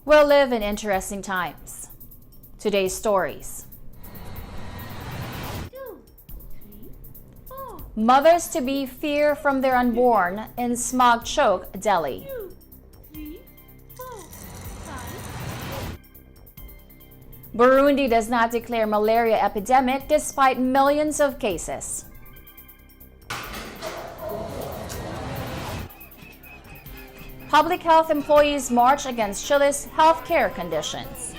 We'll live in interesting times. Today's stories. Mothers-to-be fear from their unborn in smog-choked Delhi. Burundi does not declare malaria epidemic despite millions of cases. Public health employees march against Chile's healthcare conditions.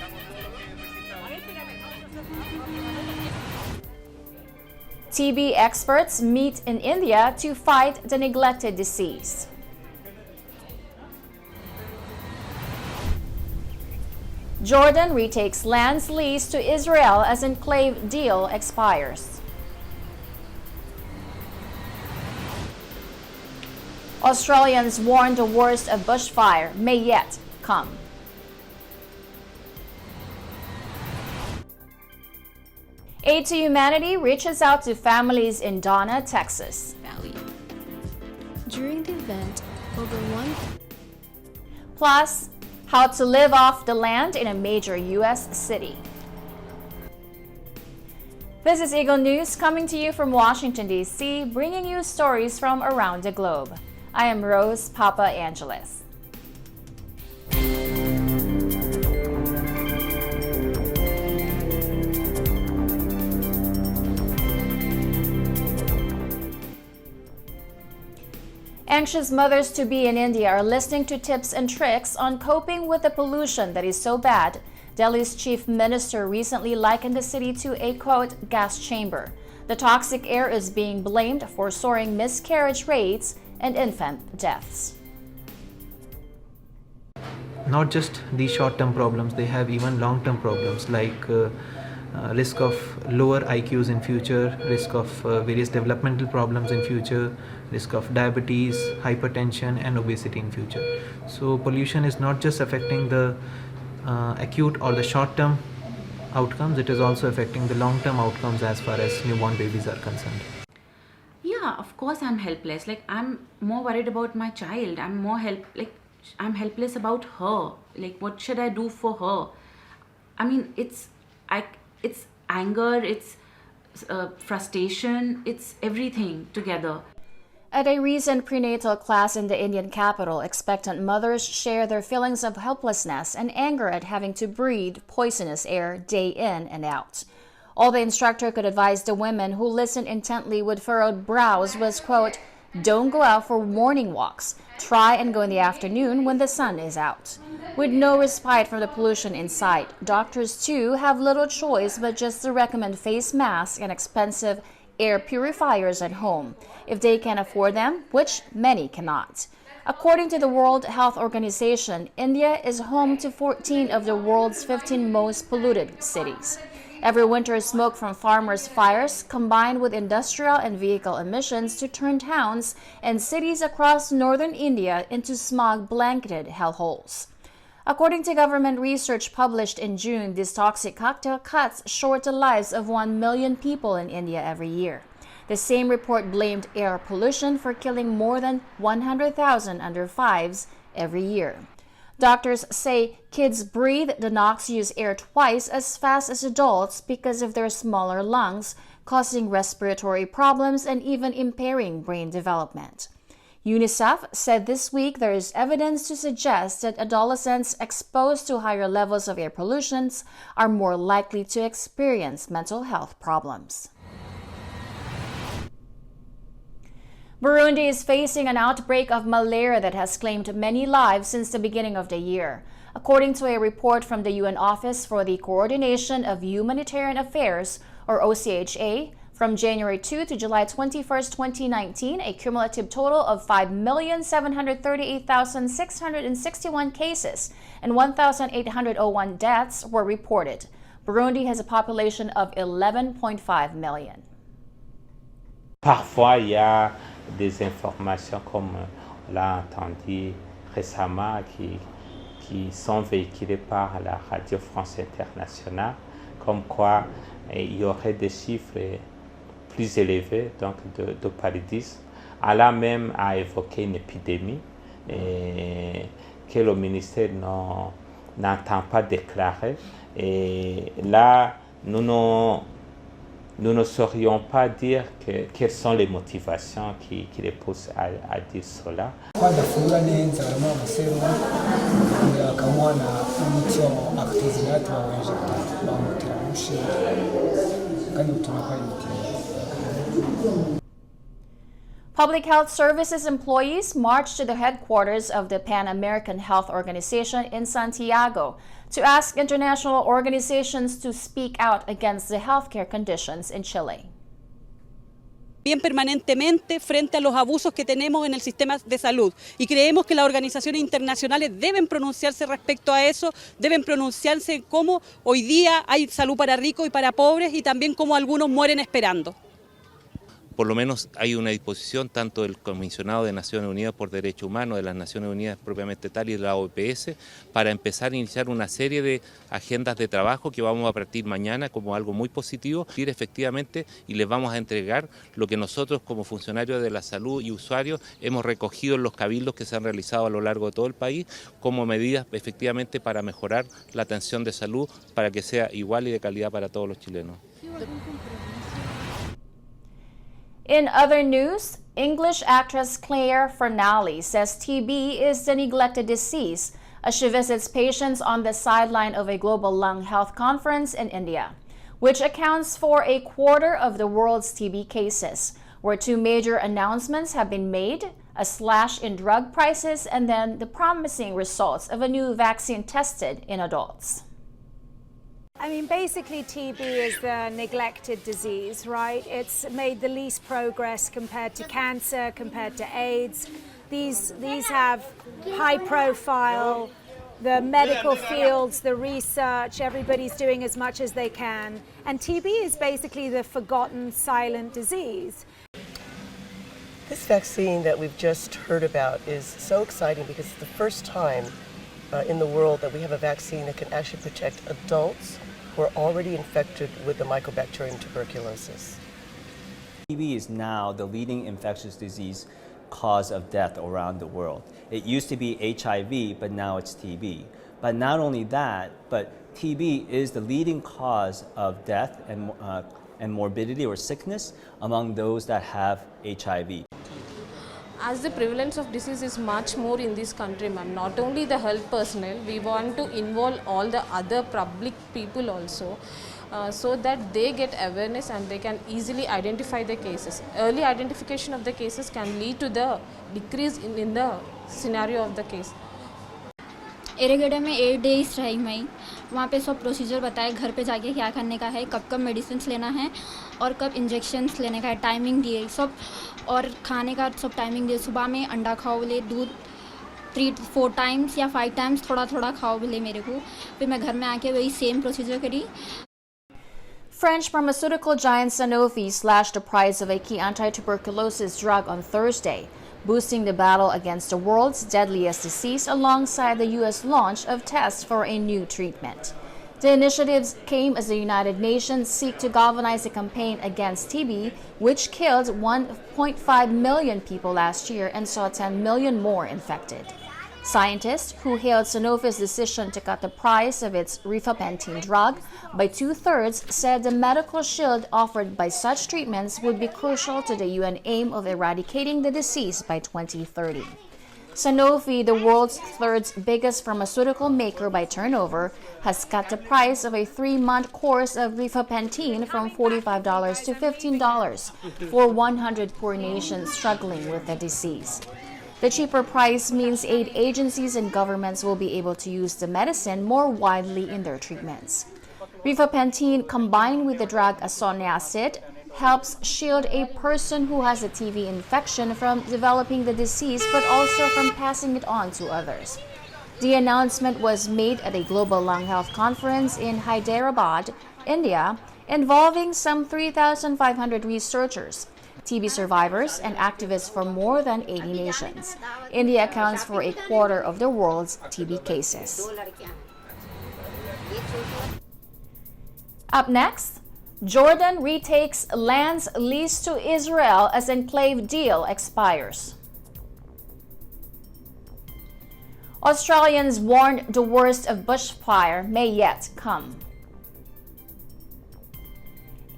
TB experts meet in India to fight the neglected disease. Jordan retakes lands leased to Israel as enclave deal expires. Australians warn the worst of bushfire may yet come. Aid to Humanity reaches out to families in Donna, Texas. Valley. During the event, over one. Plus, how to live off the land in a major U.S. city. This is Eagle News coming to you from Washington, D.C., bringing you stories from around the globe. I am Rose Papa Angeles. Anxious mothers-to-be in India are listening to tips and tricks on coping with the pollution that is so bad. Delhi's chief minister recently likened the city to a, quote, gas chamber. The toxic air is being blamed for soaring miscarriage rates and infant deaths. Not just these short-term problems, they have even long-term problems like risk of lower IQs in future, risk of various developmental problems in future, risk of diabetes, hypertension and obesity in future. So pollution is not just affecting the acute or the short-term outcomes, it is also affecting the long-term outcomes as far as newborn babies are concerned. Yeah, of course I'm helpless. Like, I'm more worried about my child. I'm helpless about her. Like, what should I do for her? I mean, it's anger, it's frustration, it's everything together. At a recent prenatal class in the Indian capital, expectant mothers share their feelings of helplessness and anger at having to breathe poisonous air day in and out. All the instructor could advise the women who listened intently with furrowed brows was, quote, don't go out for morning walks. Try and go in the afternoon when the sun is out. With no respite from the pollution in sight, doctors too have little choice but just to recommend face masks and expensive air purifiers at home, if they can afford them, which many cannot. According to the World Health Organization, India is home to 14 of the world's 15 most polluted cities. Every winter, smoke from farmers' fires combined with industrial and vehicle emissions to turn towns and cities across northern India into smog-blanketed hellholes. According to government research published in June, this toxic cocktail cuts short the lives of 1 million people in India every year. The same report blamed air pollution for killing more than 100,000 under 5s every year. Doctors say kids breathe the noxious air twice as fast as adults because of their smaller lungs, causing respiratory problems and even impairing brain development. UNICEF said this week there is evidence to suggest that adolescents exposed to higher levels of air pollution are more likely to experience mental health problems. Burundi is facing an outbreak of malaria that has claimed many lives since the beginning of the year. According to a report from the UN Office for the Coordination of Humanitarian Affairs, or OCHA, from January 2 to July 21, 2019, a cumulative total of 5,738,661 cases and 1,801 deaths were reported. Burundi has a population of 11.5 million. Parfois, il y a des informations comme on l'a entendu récemment qui sont véhiculées par la Radio France Internationale, comme quoi il y aurait des chiffres plus élevés donc de paludisme. Allah même a évoqué une épidémie que le ministère n'entend pas déclarer. Et là, nous ne saurions pas dire quelles sont les motivations qui les poussent à dire cela. badafungura neza harimo amaserumu bakamuha n'umuti w'amakatizinato bawinjira bamutera umushinga kandi utuma kwa imiti. Public Health Services employees marched to the headquarters of the Pan American Health Organization in Santiago to ask international organizations to speak out against the healthcare conditions in Chile. Bien permanentemente frente a los abusos que tenemos en el sistema de salud y creemos que las organizaciones internacionales deben pronunciarse respecto a eso, deben pronunciarse en cómo hoy día hay salud para ricos y para pobres y también cómo algunos mueren esperando. Por lo menos hay una disposición tanto del Comisionado de Naciones Unidas por Derechos Humanos, de las Naciones Unidas propiamente tal y de la OPS, para empezar a iniciar una serie de agendas de trabajo que vamos a partir mañana como algo muy positivo, ir efectivamente y les vamos a entregar lo que nosotros como funcionarios de la salud y usuarios hemos recogido en los cabildos que se han realizado a lo largo de todo el país como medidas efectivamente para mejorar la atención de salud para que sea igual y de calidad para todos los chilenos. In other news, English actress Claire Fernali says TB is the neglected disease as she visits patients on the sideline of a global lung health conference in India, which accounts for a quarter of the world's TB cases, where two major announcements have been made: a slash in drug prices and then the promising results of a new vaccine tested in adults. I mean, basically TB is the neglected disease, right? It's made the least progress compared to cancer, compared to AIDS. These have high profile, the medical fields, the research, everybody's doing as much as they can. And TB is basically the forgotten silent disease. This vaccine that we've just heard about is so exciting because it's the first time in the world that we have a vaccine that can actually protect adults who are already infected with the Mycobacterium tuberculosis. TB is now the leading infectious disease cause of death around the world. It used to be HIV, but now it's TB. But not only that, but TB is the leading cause of death and morbidity or sickness among those that have HIV. As the prevalence of disease is much more in this country, ma'am, not only the health personnel, we want to involve all the other public people also, so that they get awareness and they can easily identify the cases. Early identification of the cases can lead to the decrease in the scenario of the case. एरेगेडा में 8 days रही मैं, वहाँ पे सब procedure बताए, घर पे जाके क्या करने का है, कब कब मेडिसिन लेना है और कब इंजेक्शन्स लेने का है, टाइमिंग दिए सब, और खाने का सब टाइमिंग दिए। सुबह में अंडा खाओ बोले, दूध 3-4 times या 5 times थोड़ा थोड़ा खाओ बोले मेरे को। फिर मैं घर में आके वही सेम प्रोसीजर करी। French pharmaceutical giant Sanofi slashed the price of a key anti-tuberculosis drug on Thursday, boosting the battle against the world's deadliest disease alongside the U.S. launch of tests for a new treatment. The initiatives came as the United Nations seek to galvanize a campaign against TB, which killed 1.5 million people last year and saw 10 million more infected. Scientists who hailed Sanofi's decision to cut the price of its rifampicin drug by 2/3 said the medical shield offered by such treatments would be crucial to the UN aim of eradicating the disease by 2030. Sanofi, the world's third biggest pharmaceutical maker by turnover, has cut the price of a 3-month course of rifampicin from $45 to $15 for 100 poor nations struggling with the disease. The cheaper price means aid agencies and governments will be able to use the medicine more widely in their treatments. Rifampicin combined with the drug isoniazid helps shield a person who has a TB infection from developing the disease but also from passing it on to others. The announcement was made at a global lung health conference in Hyderabad, India, involving some 3,500 researchers, TB survivors, and activists from more than 80 nations. India accounts for a quarter of the world's TB cases. Up next, Jordan retakes lands leased to Israel as enclave deal expires. Australians warned the worst of bushfire may yet come.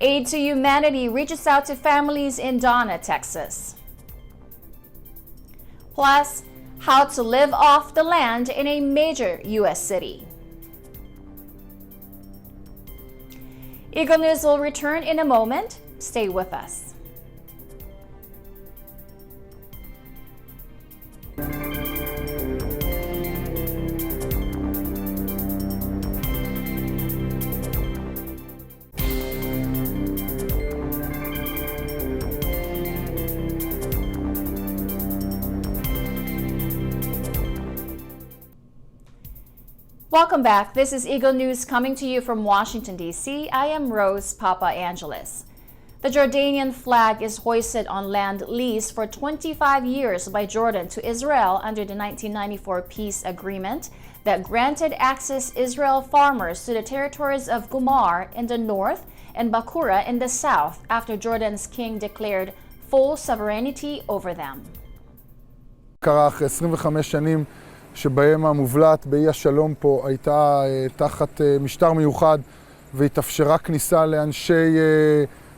Aid to Humanity reaches out to families in Donna, Texas. Plus, how to live off the land in a major U.S. city. Eagle News will return in a moment. Stay with us. Welcome back. This is Eagle News coming to you from Washington, D.C. I am Rose Papa Angeles. The Jordanian flag is hoisted on land leased for 25 years by Jordan to Israel under the 1994 peace agreement that granted access Israel farmers to the territories of Gumar in the north and Bakura in the south after Jordan's king declared full sovereignty over them. קרה אחרי 25 שנים שבהם המובלעת באי השלום פה הייתה תחת משטר מיוחד והתאפשרה כניסה לאנשי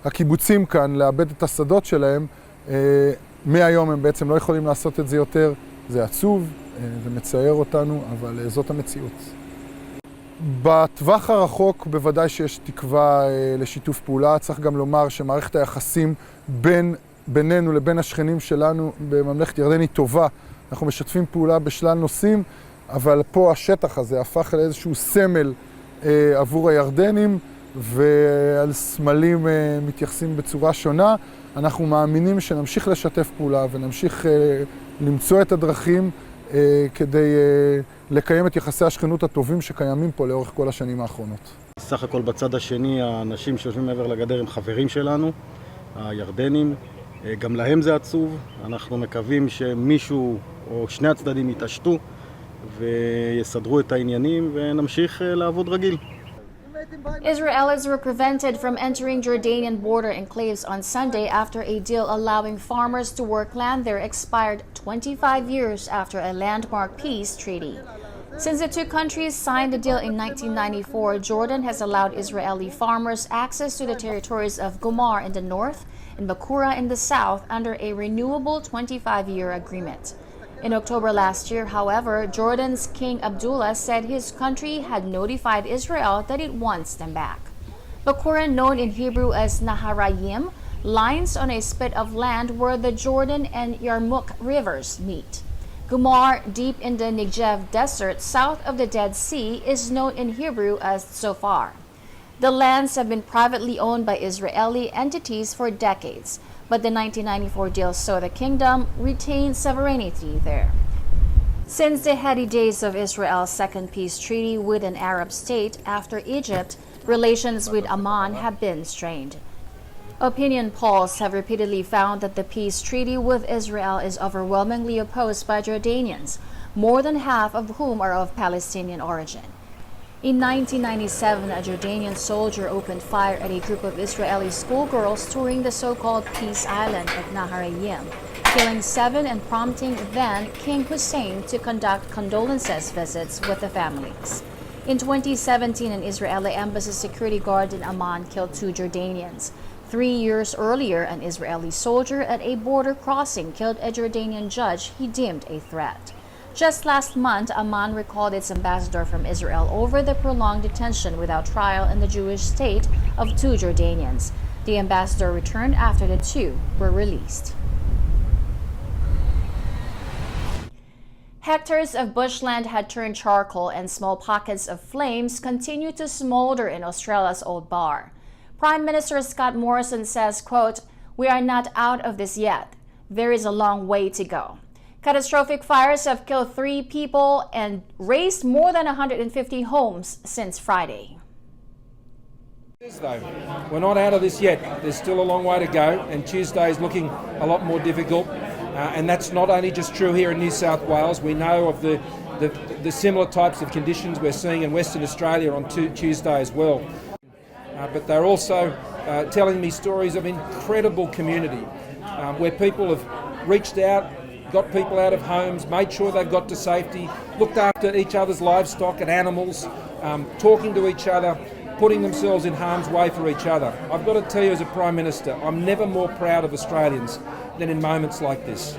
הקיבוצים כאן לאבד את השדות שלהם. מהיום הם בעצם לא יכולים לעשות את זה יותר. זה עצוב, זה מצער אותנו, אבל זאת המציאות. בטווח הרחוק בוודאי שיש תקווה לשיתוף פעולה. צריך גם לומר שמערכת היחסים בינינו לבין השכנים שלנו בממלכת ירדן היא טובה. אנחנו משתפים פעולה בשלל נושאים, אבל פה השטח הזה הפך לאיזשהו סמל עבור הירדנים, ועל סמלים מתייחסים בצורה שונה. אנחנו מאמינים שנמשיך לשתף פעולה ונמשיך למצוא את הדרכים כדי לקיים את יחסי השכנות הטובים שקיימים פה לאורך כל השנים האחרונות. סך הכל בצד השני, האנשים שיושבים מעבר לגדר הם חברים שלנו, הירדנים. גם להם זה עצוב. אנחנו מקווים שמישהו או שני הצדדים יתעשתו ויסדרו את העניינים ונמשיך לעבוד רגיל. Israelis were prevented from entering Jordanian border enclaves on Sunday after a deal allowing farmers to work land there expired 25 years after a landmark peace treaty. Since the two countries signed the deal in 1994, Jordan has allowed Israeli farmers access to the territories of Gumar in the north and Bakura in the south under a renewable 25-year agreement. In October last year, however, Jordan's King Abdullah said his country had notified Israel that it wants them back. Bakura, known in Hebrew as Naharayim, lies on a spit of land where the Jordan and Yarmouk rivers meet. Gumar, deep in the Negev desert south of the Dead Sea, is known in Hebrew as Tzofar. The lands have been privately owned by Israeli entities for decades, but the 1994 deal saw the kingdom retain sovereignty there. Since the heady days of Israel's second peace treaty with an Arab state after Egypt, relations with Amman have been strained. Opinion polls have repeatedly found that the peace treaty with Israel is overwhelmingly opposed by Jordanians, more than half of whom are of Palestinian origin. In 1997, a Jordanian soldier opened fire at a group of Israeli schoolgirls touring the so-called Peace Island of Naharayim, killing 7 and prompting then King Hussein to conduct condolences visits with the families. In 2017, an Israeli embassy security guard in Amman killed 2 Jordanians. 3 years earlier, an Israeli soldier at a border crossing killed a Jordanian judge he deemed a threat. Just last month, Amman recalled its ambassador from Israel over the prolonged detention without trial in the Jewish state of 2 Jordanians. The ambassador returned after the 2 were released. Hectares of bushland had turned charcoal and small pockets of flames continue to smolder in Australia's Old Bar. Prime Minister Scott Morrison says, quote, "We are not out of this yet. There is a long way to go." Catastrophic fires have killed 3 people and razed more than 150 homes since Friday. We're not out of this yet. There's still a long way to go, and Tuesday is looking a lot more difficult. And that's not only just true here in New South Wales. We know of the similar types of conditions we're seeing in Western Australia on Tuesday as well. But they're also telling me stories of incredible community where people have reached out, got people out of homes, made sure they've got to safety, looked after each other's livestock and animals, talking to each other, putting themselves in harm's way for each other. I've got to tell you as a Prime Minister, I'm never more proud of Australians than in moments like this.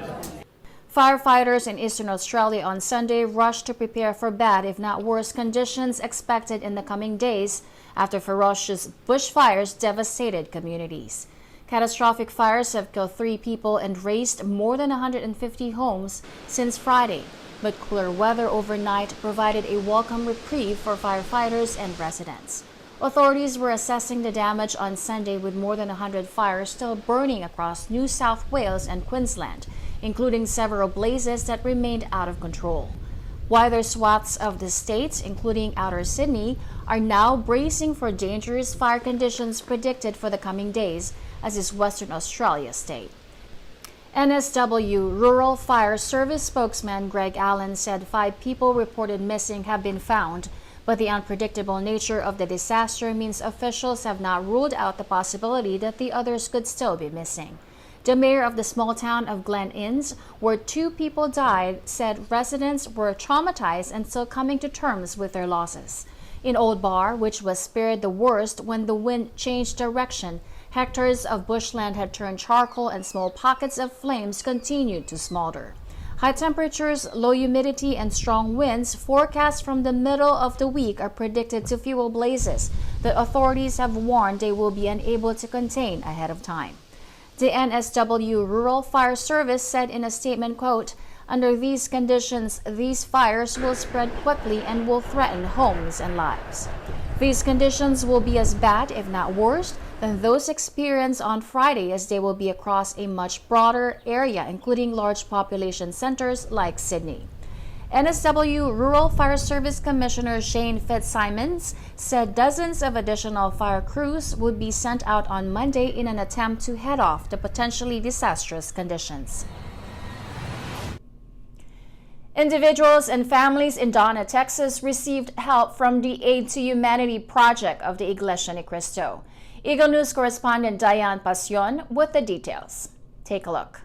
Firefighters in Eastern Australia on Sunday rushed to prepare for bad, if not worse, conditions expected in the coming days after ferocious bushfires devastated communities. Catastrophic fires have killed 3 people and razed more than 150 homes since Friday, but cooler weather overnight provided a welcome reprieve for firefighters and residents. Authorities were assessing the damage on Sunday with more than 100 fires still burning across New South Wales and Queensland, including several blazes that remained out of control. Wider swaths of the state, including outer Sydney, are now bracing for dangerous fire conditions predicted for the coming days, as is Western Australia state. NSW Rural Fire Service spokesman Greg Allen said 5 people reported missing have been found, but the unpredictable nature of the disaster means officials have not ruled out the possibility that the others could still be missing. The mayor of the small town of Glen Innes, where 2 people died, said residents were traumatized and still coming to terms with their losses. In Old Bar, which was spared the worst when the wind changed direction, hectares of bushland had turned charcoal and small pockets of flames continued to smolder. High temperatures, low humidity, and strong winds forecast from the middle of the week are predicted to fuel blazes that authorities have warned they will be unable to contain ahead of time. The NSW Rural Fire Service said in a statement, quote, "Under these conditions, these fires will spread quickly and will threaten homes and lives. These conditions will be as bad, if not worse, than those experienced on Friday, as they will be across a much broader area, including large population centers like Sydney." NSW Rural Fire Service Commissioner Shane Fitzsimons said dozens of additional fire crews would be sent out on Monday in an attempt to head off the potentially disastrous conditions. Individuals and families in Donna, Texas received help from the Aid to Humanity project of the Iglesia Ni Cristo. Eagle News correspondent Diane Pasion with the details. Take a look.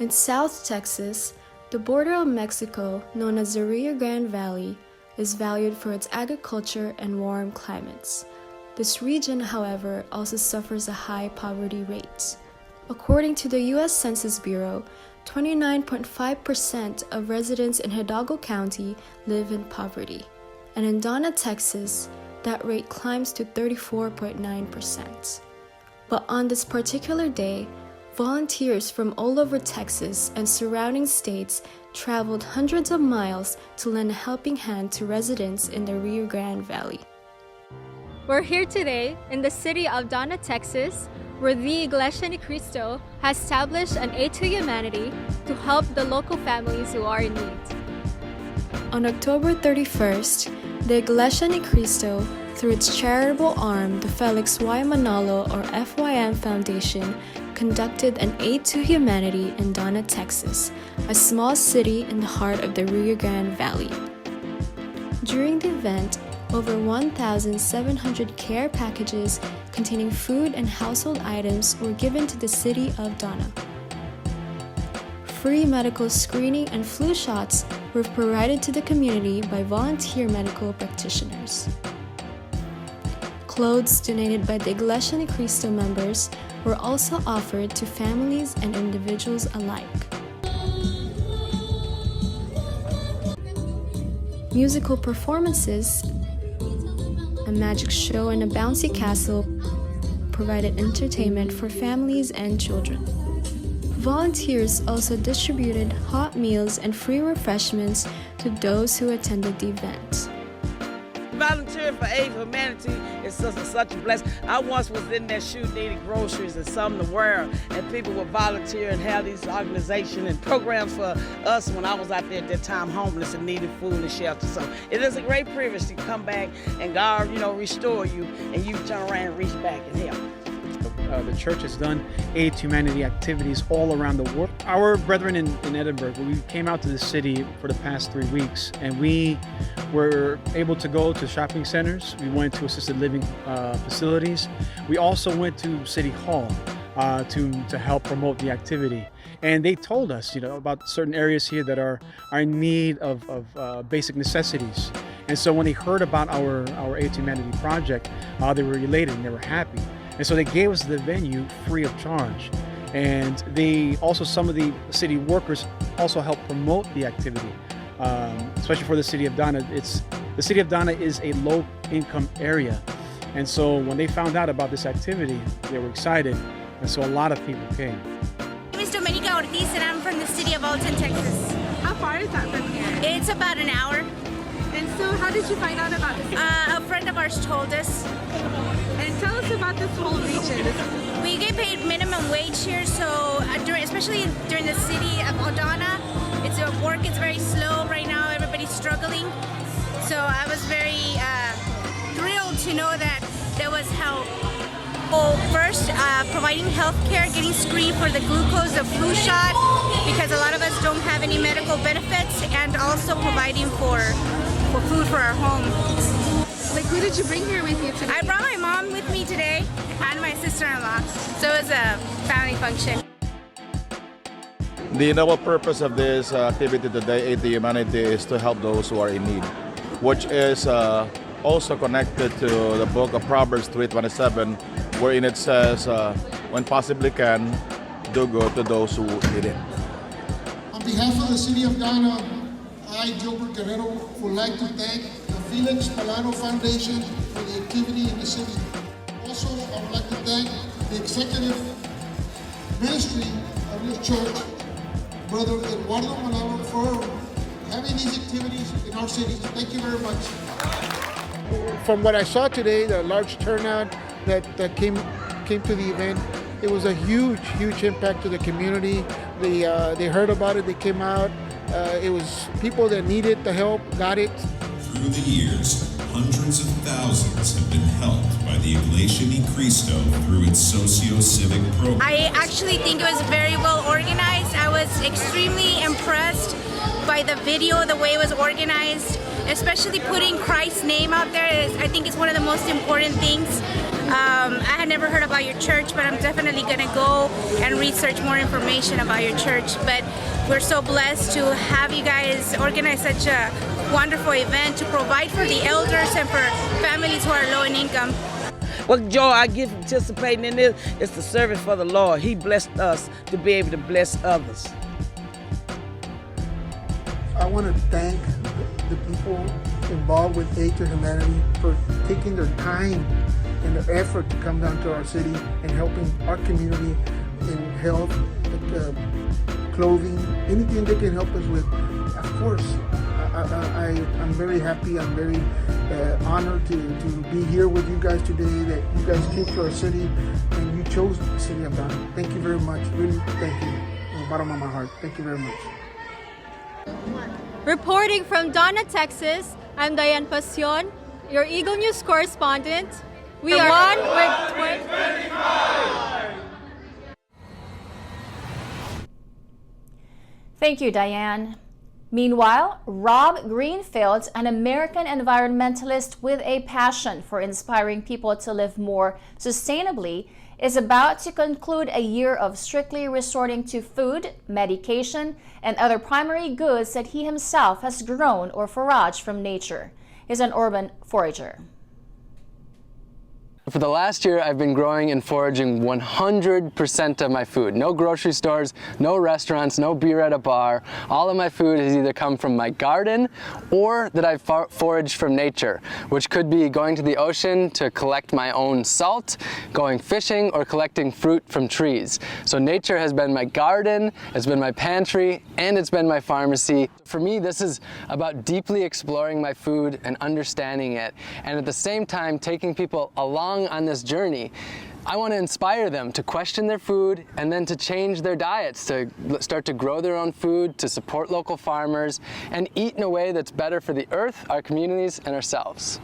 In South Texas, the border of Mexico, known as the Rio Grande Valley, is valued for its agriculture and warm climates. This region, however, also suffers a high poverty rate. According to the U.S. Census Bureau, 29.5% of residents in Hidalgo County live in poverty, and in Donna, Texas, that rate climbs to 34.9%. But on this particular day, volunteers from all over Texas and surrounding states traveled hundreds of miles to lend a helping hand to residents in the Rio Grande Valley. We're here today in the city of Donna, Texas, where the Iglesia Ni Cristo has established an Aid to Humanity to help the local families who are in need. On October 31st, the Iglesia Ni Cristo, through its charitable arm, the Felix Y. Manalo or FYM Foundation, conducted an Aid to Humanity in Donna, Texas, a small city in the heart of the Rio Grande Valley. During the event, over 1,700 care packages containing food and household items were given to the city of Donna. Free medical screening and flu shots were provided to the community by volunteer medical practitioners. Clothes donated by the Iglesia Ni Cristo members were also offered to families and individuals alike. Musical performances, a magic show, and a bouncy castle provided entertainment for families and children. Volunteers also distributed hot meals and free refreshments to those who attended the event. Volunteering for Aid for Humanity is such a blessing. I once was in there shooting, needing groceries and something to wear, and people would volunteer and have these organizations and programs for us when I was out there at that time homeless and needed food and shelter. So it is a great privilege to come back and God, restore you, and you turn around and reach back and help. The church has done Aid to Humanity activities all around the world. Our brethren in Edinburgh, we came out to the city for the past 3 weeks, and we were able to go to shopping centers. We went to assisted living facilities. We also went to City Hall to help promote the activity. And they told us, about certain areas here that are in need of basic necessities. And so when they heard about our Aid to Humanity project, they were elated and they were happy. And so they gave us the venue free of charge. And some of the city workers also helped promote the activity, especially for the city of Dana. The city of Dana is a low-income area. And so when they found out about this activity, they were excited. And so a lot of people came. My name is Dominica Ortiz and I'm from the city of Alton, Texas. How far is that from here? It's about an hour. And so how did you find out about this? A friend of ours told us. And tell us about this whole region. We get paid minimum wage here, so especially during the city of Aldana, work is very slow right now. Everybody's struggling. So I was very thrilled to know that there was help. Well, first, providing health care, getting screened for the glucose, the flu shot, because a lot of us don't have any medical benefits, and also providing for food for our home. Like, who did you bring here with you today? I brought my mom with me today and my sister-in-law, so it was a family function. The noble purpose of this activity today, Aid to Humanity, is to help those who are in need, which is also connected to the book of Proverbs 3:27, wherein it says, when possibly can, do good to those who need it. On behalf of the City of Dana, I, Gilbert Guerrero, would like to thank the Felix Palano Foundation for the activity in the city. Also, I would like to thank the executive ministry of this church, Brother Eduardo Malalo, for having these activities in our city. Thank you very much. From what I saw today, the large turnout that came to the event, it was a huge impact to the community. They heard about it, they came out. It was people that needed the help, got it. Through the years, hundreds of thousands have been helped by the Iglesia Ni Cristo through its socio-civic program. I actually think it was very well organized. I was extremely impressed by the video, the way it was organized, especially putting Christ's name out there. I think it's one of the most important things. I had never heard about your church, but I'm definitely going to go and research more information about your church. But we're so blessed to have you guys organize such a wonderful event to provide for the elders and for families who are low in income. What joy I get from participating in this is the service for the Lord. He blessed us to be able to bless others. I want to thank the people involved with Aid to Humanity for taking their time and their effort to come down to our city and helping our community in health, clothing, anything they can help us with. Of course, I'm very happy, I'm very honored to be here with you guys today, that you guys came to our city and you chose the city of Dana. Thank you very much, really thank you, from the bottom of my heart, thank you very much. Reporting from Dana, Texas, I'm Diane Pasion, your Eagle News correspondent. We are on with 2025. Thank you, Diane. Meanwhile, Rob Greenfield, an American environmentalist with a passion for inspiring people to live more sustainably, is about to conclude a year of strictly resorting to food, medication, and other primary goods that he himself has grown or foraged from nature. He's an urban forager. For the last year, I've been growing and foraging 100% of my food. No grocery stores, no restaurants, no beer at a bar. All of my food has either come from my garden or that I've foraged from nature, which could be going to the ocean to collect my own salt, going fishing, or collecting fruit from trees. So nature has been my garden, it's been my pantry, and it's been my pharmacy. For me, this is about deeply exploring my food and understanding it, and at the same time taking people along on this journey. I want to inspire them to question their food and then to change their diets, to start to grow their own food, to support local farmers, and eat in a way that's better for the earth, our communities, and ourselves.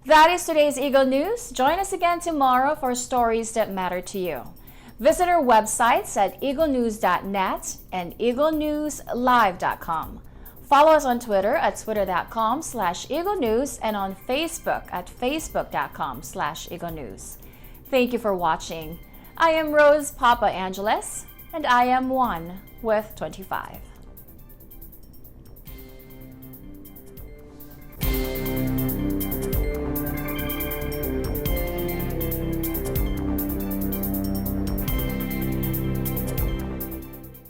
That is today's Eagle News. Join us again tomorrow for stories that matter to you. Visit our websites at eaglenews.net and eaglenewslive.com. Follow us on Twitter at twitter.com/EagleNews and on Facebook at facebook.com/EagleNews. Thank you for watching. I am Rose Papa Angeles, and I am 1 with 25.